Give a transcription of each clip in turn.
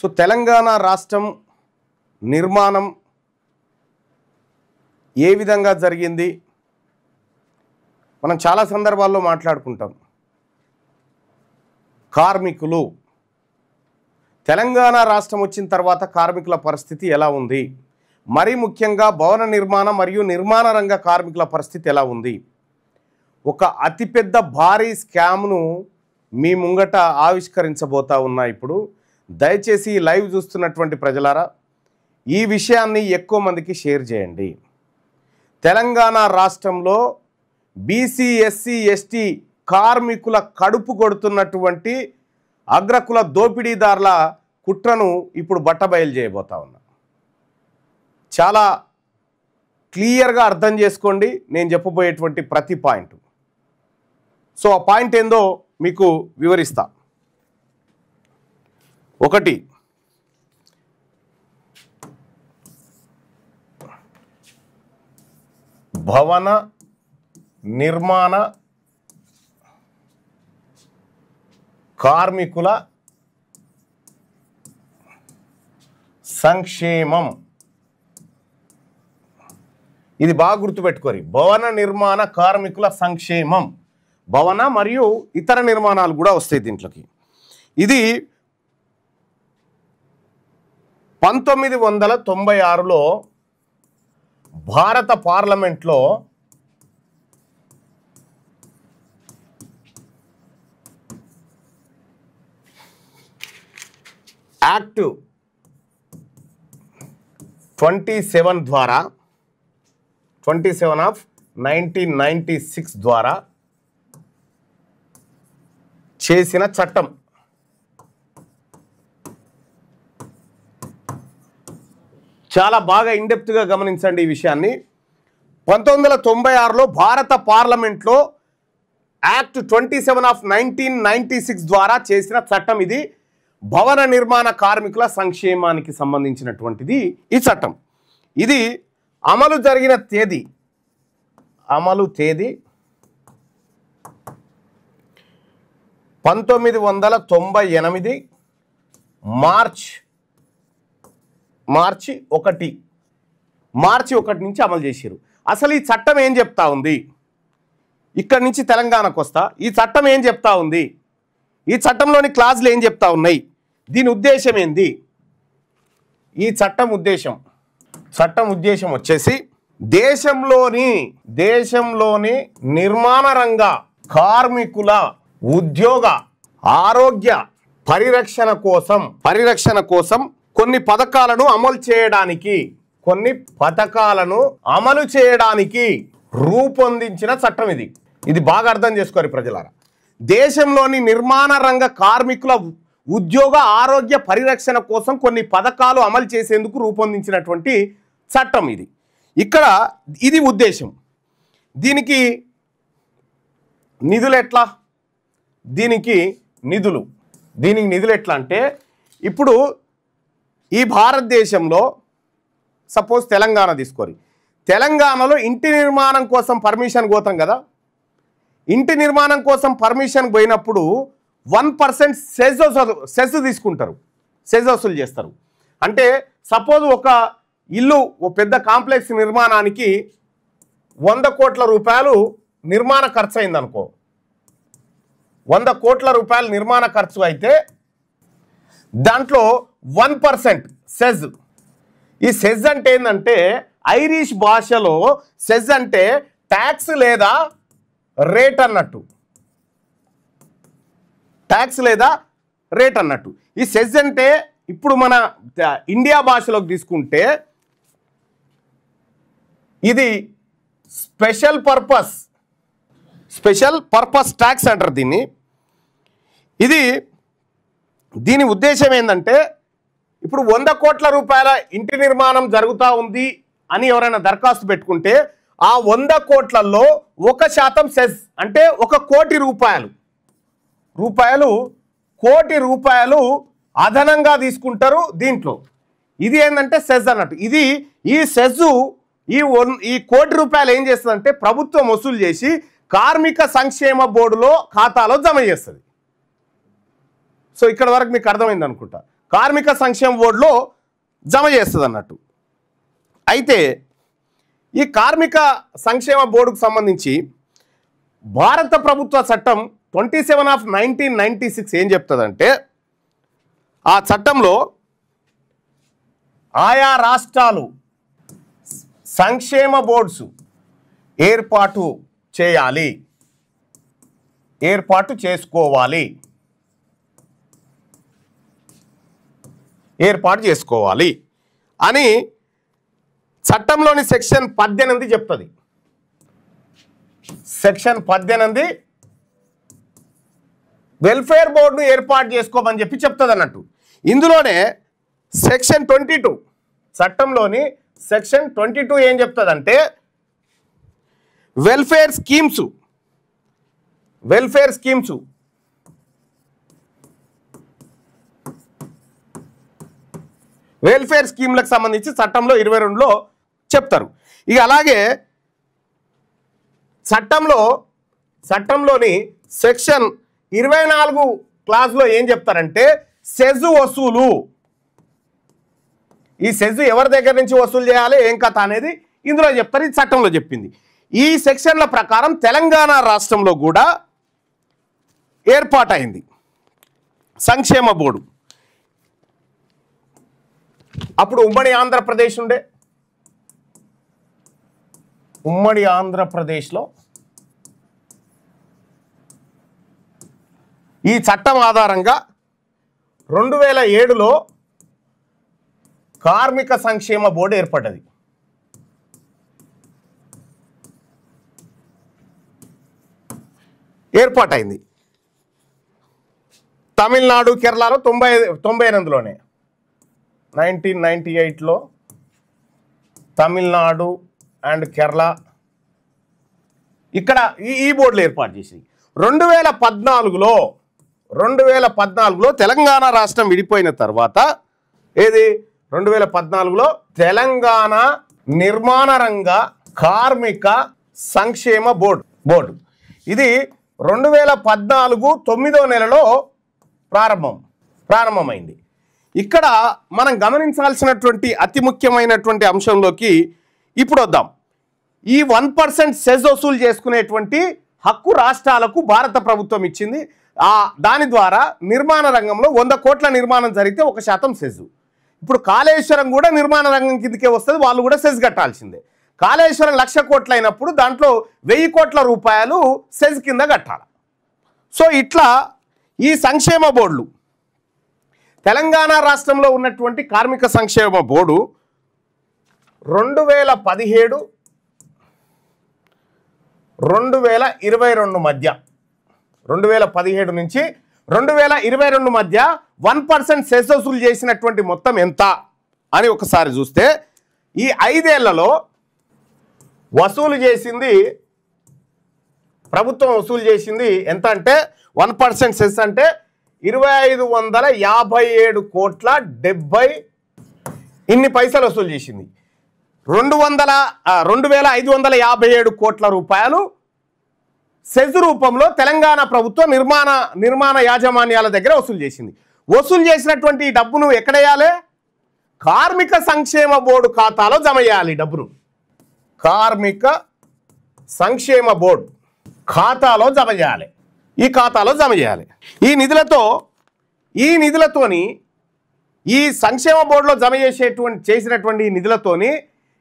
So Telangana రాష్ట్రం నిర్మాణం ఏ విధంగా జరిగింది మనం చాలా సందర్భాల్లో మాట్లాడుకుంటాం. కార్మికులు తెలంగాణ రాష్ట్రం వచ్చిన తర్వాత కార్మికుల పరిస్థితి ఎలా ఉంది, మరీ ముఖ్యంగా భవన నిర్మాణ మరియు నిర్మాణ రంగ కార్మికుల పరిస్థితి ఎలా ఉంది. ఒక అతిపెద్ద భారీ స్కామ్ను మీ ముంగట ఆవిష్కరించబోతా ఉన్నా. ఇప్పుడు దయచేసి లైవ్ చూస్తున్నటువంటి ప్రజలారా ఈ విషయాన్ని ఎక్కువ మందికి షేర్ చేయండి. తెలంగాణ రాష్ట్రంలో బీసీ ఎస్సీ ఎస్టీ కార్మికుల కడుపు కొడుతున్నటువంటి అగ్రకుల దోపిడీదారుల కుట్రను ఇప్పుడు బట్టబయలు చేయబోతా ఉన్నా. చాలా క్లియర్గా అర్థం చేసుకోండి నేను చెప్పబోయేటువంటి ప్రతి పాయింట్. సో ఆ పాయింట్ ఏందో మీకు వివరిస్తా. ఒకటి, భవన నిర్మాణ కార్మికుల సంక్షేమం. ఇది బాగా గుర్తుపెట్టుకోరి. భవన నిర్మాణ కార్మికుల సంక్షేమం, భవన మరియు ఇతర నిర్మాణాలు కూడా వస్తాయి దీంట్లోకి. ఇది 1996లో భారత పార్లమెంట్లో యాక్ట్ 27 ద్వారా 27 ఆఫ్ 1996 ద్వారా చేసిన చట్టం. చాలా బాగా ఇన్డెప్త్గా గమనించండి ఈ విషయాన్ని. 1996లో భారత పార్లమెంట్లో యాక్ట్ 27 ఆఫ్ 1996 ద్వారా చేసిన చట్టం ఇది. భవన నిర్మాణ కార్మికుల సంక్షేమానికి సంబంధించినటువంటిది ఈ చట్టం. ఇది అమలు జరిగిన తేదీ 1998 మార్చి 1 నుంచి అమలు చేశారు. అసలు ఈ చట్టం ఏం చెప్తా ఉంది, ఇక్కడి నుంచి తెలంగాణకు వస్తా. ఈ చట్టం ఏం చెప్తా ఉంది, ఈ చట్టంలోని క్లాజులు ఏం చెప్తా ఉన్నాయి, దీని ఉద్దేశం ఏంది? ఈ చట్టం ఉద్దేశం వచ్చేసి దేశంలోని నిర్మాణ రంగ కార్మికుల ఉద్యోగ ఆరోగ్య పరిరక్షణ కోసం కొన్ని పథకాలను అమలు చేయడానికి రూపొందించిన చట్టం ఇది. ఇది బాగా అర్థం చేసుకోవాలి ప్రజలారా. దేశంలోని నిర్మాణ రంగ కార్మికుల ఉద్యోగ ఆరోగ్య పరిరక్షణ కోసం కొన్ని పథకాలు అమలు చేసేందుకు రూపొందించినటువంటి చట్టం ఇది. ఇక్కడ ఇది ఉద్దేశం. దీనికి నిధులు ఎట్లా? దీనికి నిధులు ఎట్లా అంటే, ఇప్పుడు ఈ భారతదేశంలో సపోజ్ తెలంగాణ తీసుకోరి. తెలంగాణలో ఇంటి నిర్మాణం కోసం పర్మిషన్ పోతాం కదా. ఇంటి నిర్మాణం కోసం పర్మిషన్ పోయినప్పుడు 1% సెస్ తీసుకుంటారు, సెస్ వసూలు చేస్తారు. అంటే సపోజ్ ఒక ఇల్లు, ఓ పెద్ద కాంప్లెక్స్ నిర్మాణానికి 100 కోట్ల రూపాయలు నిర్మాణ ఖర్చు అయిందనుకో. 100 కోట్ల రూపాయలు నిర్మాణ ఖర్చు అయితే దాంట్లో 1% సెజ్. ఈ సెజ్ అంటే ఏంటంటే, ఐరిష్ భాషలో సెజ్ అంటే ట్యాక్స్ లేదా రేట్ అన్నట్టు. ఈ సెజ్ అంటే ఇప్పుడు మన ఇండియా భాషలోకి తీసుకుంటే ఇది స్పెషల్ పర్పస్ ట్యాక్స్ అంటారు దీన్ని. దీని ఉద్దేశం ఏంటంటే, ఇప్పుడు 100 కోట్ల రూపాయల ఇంటి నిర్మాణం జరుగుతూ ఉంది అని ఎవరైనా దరఖాస్తు పెట్టుకుంటే ఆ 100 కోట్లలో 1% సెస్ అంటే 1 కోటి రూపాయలు అదనంగా తీసుకుంటారు దీంట్లో. ఇది ఏంటంటే సెజ్ అన్నట్టు. ఈ సెజ్ ఈ కోటి రూపాయలు ఏం చేస్తుందంటే ప్రభుత్వం వసూలు చేసి కార్మిక సంక్షేమ బోర్డులో ఖాతాలో జమ చేస్తుంది. సో ఇక్కడ వరకు మీకు అర్థమైంది అనుకుంటా. కార్మిక సంక్షేమ బోర్డులో జమ చేస్తుంది అన్నట్టు. అయితే ఈ కార్మిక సంక్షేమ బోర్డుకు సంబంధించి భారత ప్రభుత్వ చట్టం 27/1996 ఏం చెప్తుందంటే, ఆ చట్టంలో ఆయా రాష్ట్రాలు సంక్షేమ బోర్డ్స్ ఏర్పాటు చేసుకోవాలి అని చట్టంలోని సెక్షన్ 18 చెప్తుంది. సెక్షన్ 18 వెల్ఫేర్ బోర్డును ఏర్పాటు చేసుకోమని చెప్తుంది అన్నట్టు. ఇందులోనే సెక్షన్ 22, చట్టంలోని సెక్షన్ 22 ఏం చెప్తుందంటే, వెల్ఫేర్ స్కీమ్లకు సంబంధించి చట్టంలో 22లో చెప్తారు. ఇక అలాగే చట్టంలోని సెక్షన్ 24 క్లాస్లో ఏం చెప్తారంటే, సెజ్ వసూలు. ఈ సెజ్ ఎవరి దగ్గర నుంచి వసూలు చేయాలి, ఏం కథ అనేది ఇందులో చెప్తారు. ఇది చట్టంలో చెప్పింది. ఈ సెక్షన్ల ప్రకారం తెలంగాణ రాష్ట్రంలో కూడా ఏర్పాటైంది సంక్షేమ బోర్డు. అప్పుడు ఉమ్మడి ఆంధ్రప్రదేశ్లో ఈ చట్టం ఆధారంగా 2007లో కార్మిక సంక్షేమ బోర్డు ఏర్పాటైంది. తమిళనాడు, కేరళలో 98లోనే 1998లో తమిళనాడు అండ్ కేరళ ఇక్కడ ఈ బోర్డులు ఏర్పాటు చేసింది. 2014లో తెలంగాణ రాష్ట్రం విడిపోయిన తర్వాత 2014లో తెలంగాణ నిర్మాణ రంగ కార్మిక సంక్షేమ బోర్డు ఇది 2014 9వ నెలలో ప్రారంభమైంది. ఇక్కడ మనం గమనించాల్సినటువంటి అతి ముఖ్యమైనటువంటి అంశంలోకి ఇప్పుడు వద్దాం. ఈ 1% సెజ్ వసూలు చేసుకునేటువంటి హక్కు రాష్ట్రాలకు భారత ప్రభుత్వం ఇచ్చింది. దాని ద్వారా నిర్మాణ రంగంలో 100 కోట్ల నిర్మాణం జరిగితే 1% సెజ్. ఇప్పుడు కాళేశ్వరం కూడా నిర్మాణ రంగం కిందకే వస్తుంది, వాళ్ళు కూడా సెజ్ కట్టాల్సిందే. కాళేశ్వరం 1,00,000 కోట్లు అయినప్పుడు దాంట్లో 1,000 కోట్ల రూపాయలు సెజ్ కింద కట్టాలి. సో ఇట్లా ఈ సంక్షేమ బోర్డులు, తెలంగాణ రాష్ట్రంలో ఉన్నటువంటి కార్మిక సంక్షేమ బోర్డు 2017, 2022 మధ్య 2017 నుంచి 2022 మధ్య 1% సెస్ వసూలు చేసినటువంటి మొత్తం ఎంత అని ఒకసారి చూస్తే, ఈ 5 ఏళ్లలో ప్రభుత్వం వసూలు చేసింది ఎంత అంటే 1% సెస్ అంటే 2557 కోట్ల 70 ఇన్ని పైసలు వసూలు చేసింది. 2557 కోట్ల రూపాయలు సెజ్ రూపంలో తెలంగాణ ప్రభుత్వం నిర్మాణ యాజమాన్యాల దగ్గర వసూలు చేసింది. వసూలు చేసినటువంటి ఈ డబ్బును ఎక్కడేయాలి? కార్మిక సంక్షేమ బోర్డు ఖాతాలో జమ చేయాలి. డబ్బును కార్మిక సంక్షేమ బోర్డు ఖాతాలో జమ చేయాలి. ఈ ఖాతాలో జమ చేయాలి. ఈ నిధులతోని ఈ సంక్షేమ బోర్డులో జమ చేసినటువంటి ఈ నిధులతోని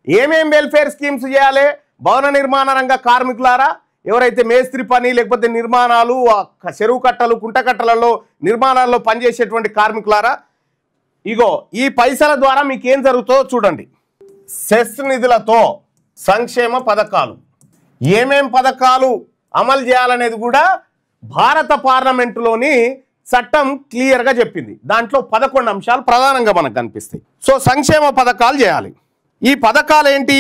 ఏమేం వెల్ఫేర్ స్కీమ్స్ చేయాలి? భవన నిర్మాణ రంగ కార్మికులారా, ఎవరైతే మేస్త్రి పని లేకపోతే నిర్మాణాలు, చెరువు కట్టలు, కుంట కట్టలలో నిర్మాణాల్లో పనిచేసేటువంటి కార్మికులారా, ఇగో ఈ పైసల ద్వారా మీకు ఏం జరుగుతుందో చూడండి. సెస్ నిధులతో సంక్షేమ పథకాలు, ఏమేం పథకాలు అమలు చేయాలనేది కూడా భారత పార్లమెంటులోని చట్టం క్లియర్గా చెప్పింది. దాంట్లో 11 అంశాలు ప్రధానంగా మనకు కనిపిస్తాయి. సో సంక్షేమ పథకాలు చేయాలి. ఈ పథకాలు ఏంటి?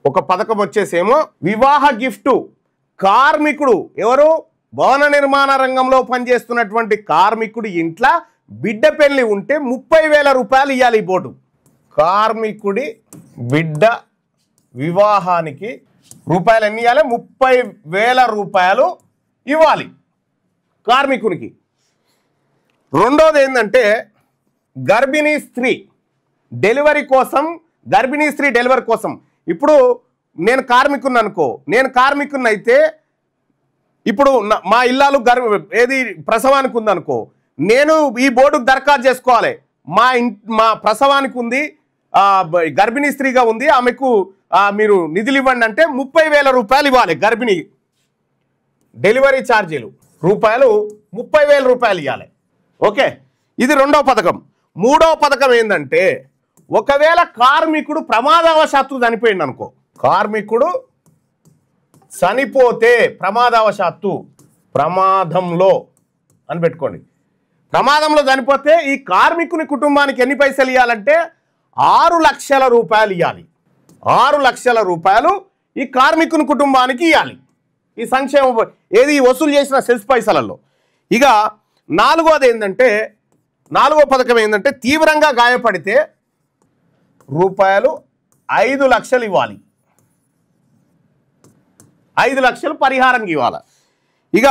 ఒక పథకం వచ్చేసేమో వివాహ గిఫ్ట్. కార్మికుడు ఎవరు? భవన నిర్మాణ రంగంలో పనిచేస్తున్నటువంటి కార్మికుడు ఇంట్లో బిడ్డ పెళ్లి ఉంటే 30,000 రూపాయలు ఇవ్వాలి ఈ బోర్డు. కార్మికుడి బిడ్డ వివాహానికి రూపాయలు ఎన్ని ఇవ్వాలి? 30,000 రూపాయలు ఇవ్వాలి కార్మికునికి. రెండోది ఏంటంటే గర్భిణీ స్త్రీ డెలివరీ కోసం, గర్భిణీ స్త్రీ డెలివరీ కోసం, ఇప్పుడు నేను కార్మికుని అనుకో, నేను కార్మికుని అయితే ఇప్పుడు మా ఇల్లాలు ఏది ప్రసవానికి ఉందనుకో, నేను ఈ బోర్డుకు దరఖాస్తు చేసుకోవాలి, మా ప్రసవానికి ఉంది, గర్భిణీ స్త్రీగా ఉంది, ఆమెకు మీరు నిధులు ఇవ్వండి అంటే 30,000 రూపాయలు ఇవ్వాలి. గర్భిణీ డెలివరీ ఛార్జీలు రూపాయలు 30,000 రూపాయలు ఇవ్వాలి. ఓకే, ఇది రెండవ పథకం. మూడవ పథకం ఏంటంటే, ఒకవేళ కార్మికుడు ప్రమాదవశాత్తు చనిపోయింది అనుకో, కార్మికుడు చనిపోతే ప్రమాదవశాత్తు, ప్రమాదంలో అని పెట్టుకోండి, ప్రమాదంలో చనిపోతే ఈ కార్మికుని కుటుంబానికి ఎన్ని పైసలు ఇవ్వాలంటే 6 లక్షల రూపాయలు ఇవ్వాలి. 6 లక్షల రూపాయలు ఈ కార్మికుని కుటుంబానికి ఇవ్వాలి. ఈ సంక్షేమ ఏది వసూలు చేసిన సెస్ పైసలలో. ఇక నాలుగో పథకం ఏంటంటే, తీవ్రంగా గాయపడితే రూపాయలు 5 లక్షలు ఇవ్వాలి. 5 లక్షలు పరిహారంగా ఇవ్వాలి. ఇక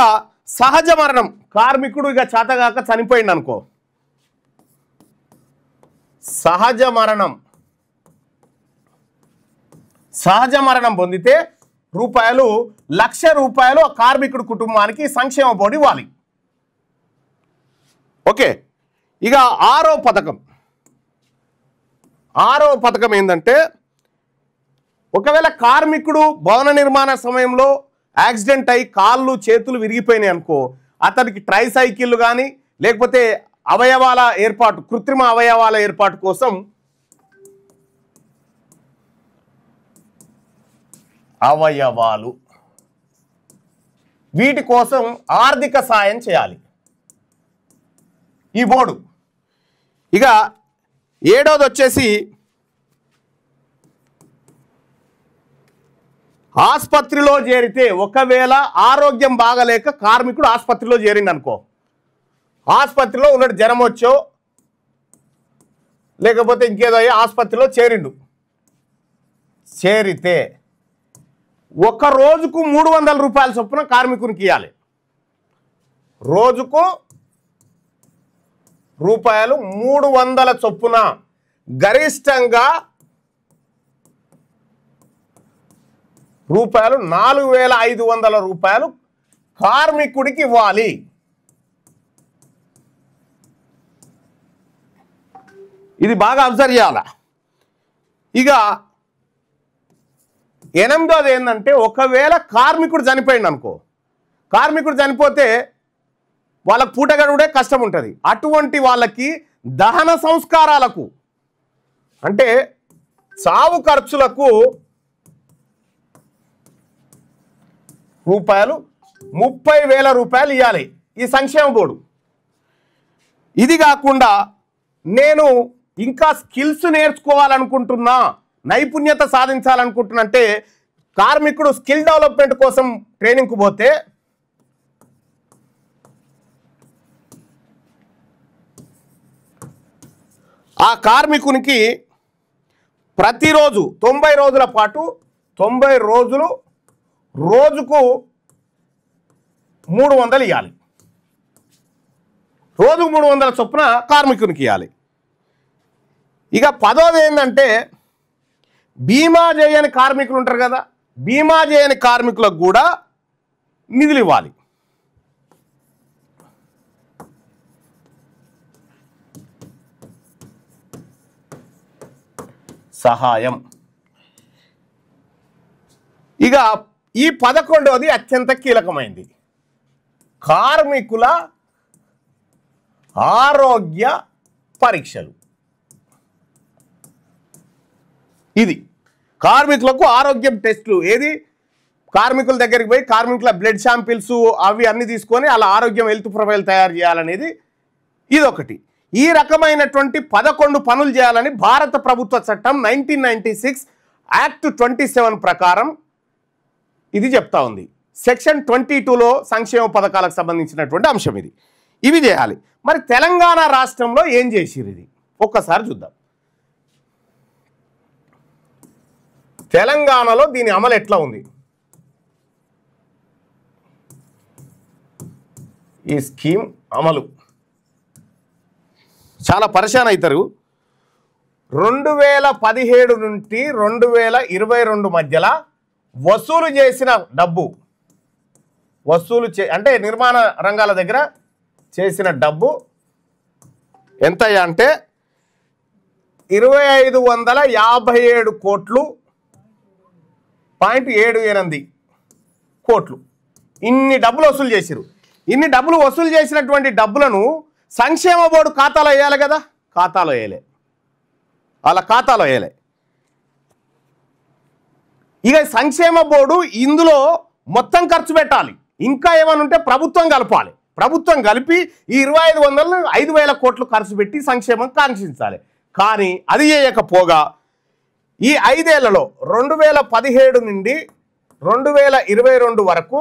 సహజ మరణం, కార్మికుడు ఇక చేతగాక చనిపోయింది అనుకో, సహజ మరణం పొందితే రూపాయలు 1,00,000 రూపాయలు కార్మికుడు కుటుంబానికి సంక్షేమ బోర్డు ఇవ్వాలి. ఓకే, ఇక ఆరో పథకం ఏంటంటే, ఒకవేళ కార్మికుడు భవన నిర్మాణ సమయంలో యాక్సిడెంట్ అయి కాళ్ళు చేతులు విరిగిపోయినాయి అనుకో, అతనికి ట్రైసైకిల్ కానీ లేకపోతే అవయవాల ఏర్పాటు, కృత్రిమ అవయవాల ఏర్పాటు కోసం అవయవాలు, వీటి కోసం ఆర్థిక సాయం చేయాలి ఈ బోర్డు. ఇక ఏడోది వచ్చేసి, ఆసుపత్రిలో చేరితే, ఒకవేళ ఆరోగ్యం బాగలేక కార్మికుడు ఆసుపత్రిలో చేరిండు అనుకో, ఆసుపత్రిలో ఉన్నట్టు జ్వరం వచ్చో లేకపోతే ఇంకేదో ఆసుపత్రిలో చేరితే ఒక రోజుకు 300 రూపాయల చొప్పున కార్మికునికి ఇవ్వాలి. రోజుకు రూపాయలు 300 చొప్పున, గరిష్టంగా రూపాయలు 4,500 రూపాయలు కార్మికుడికి ఇవ్వాలి. ఇది బాగా అబ్జర్వ్ చేయాలి. ఇక ఎనిమిదోది ఏంటంటే, ఒకవేళ కార్మికుడు చనిపోయింది అనుకో, కార్మికుడు చనిపోతే వాళ్ళకు పూటగడుడే కష్టం ఉంటుంది. అటువంటి వాళ్ళకి దహన సంస్కారాలకు అంటే చావు ఖర్చులకు రూపాయలు 30,000 రూపాయలు ఇవ్వాలి ఈ సంక్షేమ బోర్డు. ఇది కాకుండా నేను ఇంకా స్కిల్స్ నేర్చుకోవాలనుకుంటున్నా, నైపుణ్యత సాధించాలనుకుంటున్నా అంటే, కార్మికుడు స్కిల్ డెవలప్మెంట్ కోసం ట్రైనింగ్కు పోతే ఆ కార్మికునికి ప్రతిరోజు 90 రోజుల పాటు 90 రోజులు రోజుకు 300 ఇవ్వాలి. రోజుకు 300 చొప్పున కార్మికునికి ఇవ్వాలి. ఇక 10వది ఏంటంటే, బీమా చేయని కార్మికులు ఉంటారు కదా, బీమా చేయని కార్మికులకు కూడా నిధులు ఇవ్వాలి. సహాయం. ఇక ఈ 11వది అత్యంత కీలకమైంది, కార్మికుల ఆరోగ్య పరీక్షలు. ఇది కార్మికులకు ఆరోగ్యం టెస్టులు, ఏది కార్మికుల దగ్గరికి పోయి కార్మికుల బ్లడ్ శాంపిల్స్ అవి అన్ని తీసుకొని అలా ఆరోగ్యం హెల్త్ ప్రొఫైల్ తయారు చేయాలనేది ఇదొకటి. ఈ రకమైనటువంటి 11 పనులు చేయాలని భారత ప్రభుత్వ చట్టం 1996 యాక్ట్ 27 ప్రకారం ఇది చెప్తా ఉంది. సెక్షన్ 22లో సంక్షేమ పథకాలకు సంబంధించినటువంటి అంశం ఇది. ఇవి చేయాలి. మరి తెలంగాణ రాష్ట్రంలో ఏం చేసిరు ఇది ఒక్కసారి చూద్దాం. తెలంగాణలో దీని అమలు ఎట్లా ఉంది? ఈ స్కీమ్ అమలు చాలా పరిశాన్ అవుతారు. 2017 నుండి 2022 మధ్యలో వసూలు చేసిన డబ్బు అంటే నిర్మాణ రంగాల దగ్గర చేసిన డబ్బు ఎంత అంటే 2557 కోట్లు 0.78 కోట్లు. ఇన్ని డబ్బులు వసూలు చేసిరు. ఇన్ని డబ్బులు వసూలు చేసినటువంటి డబ్బులను సంక్షేమ బోర్డు ఖాతాలో వేయాలి కదా, ఖాతాలో వేయలే, వాళ్ళ ఖాతాలో వేయలే. ఇక సంక్షేమ బోర్డు ఇందులో మొత్తం ఖర్చు పెట్టాలి. ఇంకా ఏమైనా ఉంటే ప్రభుత్వం కలపాలి. ప్రభుత్వం కలిపి ఈ 2500 5,000 కోట్లు ఖర్చు పెట్టి సంక్షేమం కాంక్షించాలి. కానీ అది చేయకపోగా ఈ 5 ఏళ్లలో 2017 నుండి 2022 వరకు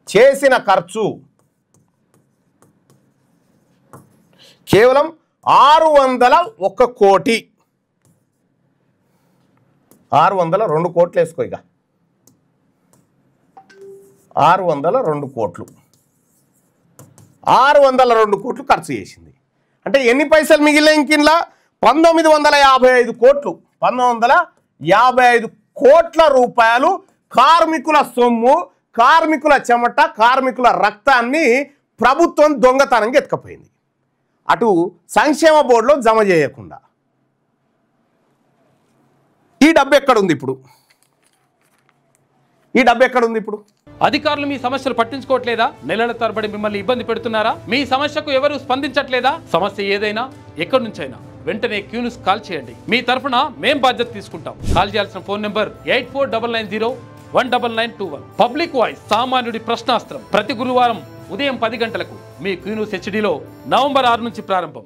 చేసిన ఖర్చు కేవలం 601 కోటి. 602 కోట్లు వేసుకో. ఇక 602 కోట్లు 602 కోట్లు ఖర్చు చేసింది. అంటే ఎన్ని పైసలు మిగిలిన ఇంకిన్లా 1955 కోట్లు. 1955 కోట్ల రూపాయలు కార్మికుల సొమ్ము, కార్మికుల చెమట, కార్మికుల రక్తాన్ని ప్రభుత్వం దొంగతనంగా ఎత్తుకపోయింది. అటు సంక్షేమ బోర్డులో జమ చేయకుండా. ఈ డబ్బు ఎక్కడుంది ఇప్పుడు? అధికారులు మీ సమస్యలు పట్టించుకోవట్లేదా? నెలల తరబడి మిమ్మల్ని ఇబ్బంది పెడుతున్నారా? మీ సమస్యకు ఎవరు స్పందించట్లేదా? సమస్య ఏదైనా ఎక్కడి నుంచైనా వెంటనే క్యూన్యూస్ కాల్ చేయండి. మీ తరఫున మేం బాధ్యత తీసుకుంటాం. కాల్ చేయాల్సిన ఫోన్ నెంబర్ 8499019921. పబ్లిక్ వాయిస్, సామాన్యుడి ప్రశ్నాస్త్రం. ప్రతి గురువారం ఉదయం 10 గంటలకు మీ క్యూన్యూస్ హెచ్డీలో నవంబర్ 6 నుంచి ప్రారంభం.